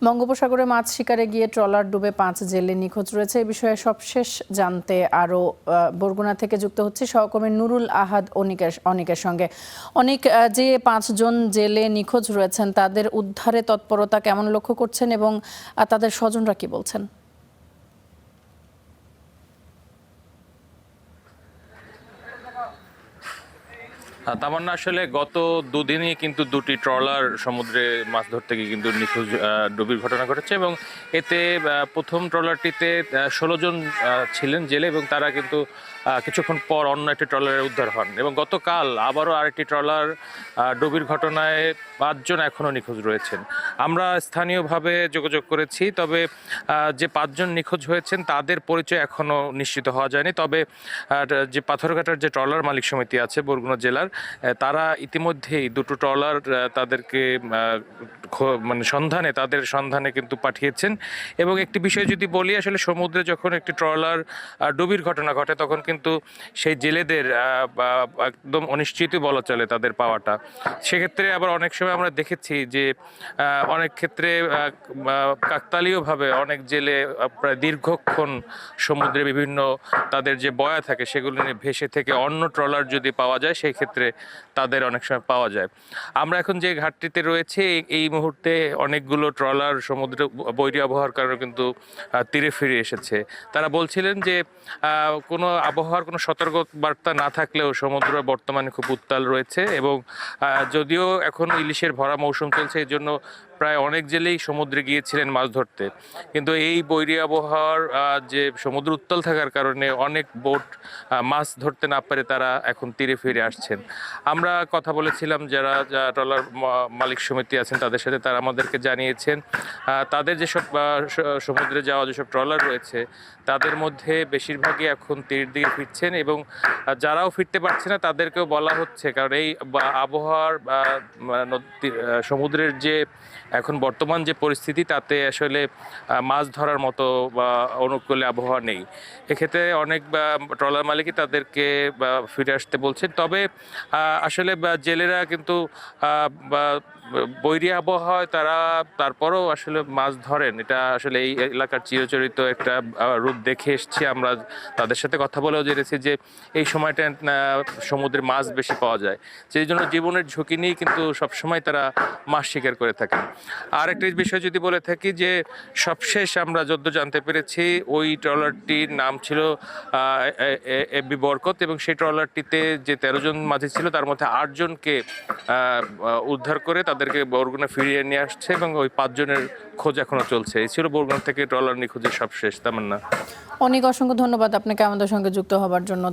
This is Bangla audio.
বঙ্গোপসাগরে মাছ শিকারে গিয়ে ট্রলার ডুবে ৫ জেলে নিখোঁজ রয়েছে। এই বিষয়ে সবশেষ জানতে আরও বরগুনা থেকে যুক্ত হচ্ছে সহকর্মী নুরুল আহাদ অনিকের সঙ্গে। অনিক, যে ৫ জন জেলে নিখোঁজ রয়েছেন তাদের উদ্ধারে তৎপরতা কেমন লক্ষ্য করছেন এবং তাদের স্বজনরা কি বলছেন? তামান্না, আসলে গত দুদিনই কিন্তু দুটি ট্রলার সমুদ্রে মাছ ধরতে গিয়ে কিন্তু নিখোঁজ ডুবির ঘটনা ঘটেছে এবং এতে প্রথম ট্রলারটিতে ১৬ জন ছিলেন জেলে এবং তারা কিন্তু কিছুক্ষণ পর অন্য একটি ট্রলারে উদ্ধার হন এবং গতকাল আবারও আরেকটি ট্রলার ডুবির ঘটনায় ৫ জন এখনও নিখোঁজ রয়েছেন। আমরা স্থানীয়ভাবে যোগাযোগ করেছি, তবে যে ৫ জন নিখোঁজ হয়েছেন তাদের পরিচয় এখনও নিশ্চিত হওয়া যায়নি। তবে যে পাথরঘাটার যে ট্রলার মালিক সমিতি আছে বরগুনা জেলার, তারা ইতিমধ্যেই দুটো ট্রলার তাদেরকে তাদের সন্ধানে কিন্তু পাঠিয়েছেন। এবং একটি বিষয় যদি বলি, আসলে সমুদ্রে যখন একটি ট্রলার ডুবির ঘটনা ঘটে তখন কিন্তু সেই জেলেদের একদম অনিশ্চিতই বলা চলে তাদের পাওয়াটা। সেক্ষেত্রে আবার অনেক সময় আমরা দেখেছি যে অনেক ক্ষেত্রে কাকতালীয়ভাবে অনেক জেলে প্রায় দীর্ঘক্ষণ সমুদ্রে বিভিন্ন তাদের যে বয়া থাকে সেগুলো নিয়ে ভেসে থেকে অন্য ট্রলার যদি পাওয়া যায় সেই ক্ষেত্রে তাদের অনেক সময় পাওয়া যায়। আমরা এখন যে ঘাটটিতে রয়েছে এই মুহূর্তে অনেকগুলো ট্রলার সমুদ্রে বৈরী আবহাওয়ার কারণে কিন্তু তীরে ফিরে এসেছে। তারা বলছিলেন যে কোনো আবহাওয়ার কোনো সতর্ক বার্তা না থাকলেও সমুদ্র বর্তমানে খুব উত্তাল রয়েছে এবং যদিও এখন ইলিশের ভরা মৌসুম চলছে, এই জন্য প্রায় অনেক জেলেই সমুদ্রে গিয়েছিলেন মাছ ধরতে, কিন্তু এই বৈরী আবহাওয়ার যে সমুদ্র উত্তাল থাকার কারণে অনেক বোট মাছ ধরতে না পারে তারা এখন তীরে ফিরে আসছেন। আমরা কথা বলেছিলাম যারা ট্রলার মালিক সমিতি আছেন তাদের সাথে, তারা আমাদেরকে জানিয়েছেন তাদের যেসব সমুদ্রে যাওয়া যেসব ট্রলার রয়েছে তাদের মধ্যে বেশিরভাগই এখন তীর দিকে ফিরছেন এবং যারাও ফিরতে পারছে না তাদেরকেও বলা হচ্ছে, কারণ এই আবহাওয়ার সমুদ্রের যে এখন বর্তমান যে পরিস্থিতি তাতে আসলে মাছ ধরার মতো বা অনুকূলে আবহাওয়া নেই। এক্ষেত্রে অনেক ট্রলার মালিকই তাদেরকে ফিরে আসতে বলছেন। তবে আসলে জেলেরা কিন্তু বৈরী আবহাওয়ায় তারা তারপরেও আসলে মাছ ধরেন, এটা আসলে এই এলাকার চিরচরিত একটা রূপ দেখে এসছি আমরা। তাদের সাথে কথা বলেও জেনেছি যে এই সময়টা সমুদ্রে মাছ বেশি পাওয়া যায়, সেই জন্য জীবনের ঝুঁকি নিয়েই কিন্তু সবসময় তারা মাছ শিকার করে থাকেন। আর একটা বিষয় যদি বলে থাকি যে সবশেষ আমরা যদ্দূর জানতে পেরেছি ওই ট্রলারটির নাম ছিল এবি বরকত এবং সেই ট্রলারটিতে যে ১৩ জন মাঝি ছিল তার মধ্যে ৮ জনকে উদ্ধার করে তাদেরকে বরগুনা ফিরিয়ে নিয়ে আসছে এবং ওই ৫ জনের খোঁজ এখনো চলছে। এই ছিল বরগুনা থেকে ট্রলার নিখোঁজের সবশেষ। তামান্না, অনেক অসংখ্য ধন্যবাদ আপনাকে আমাদের সঙ্গে যুক্ত হবার জন্য।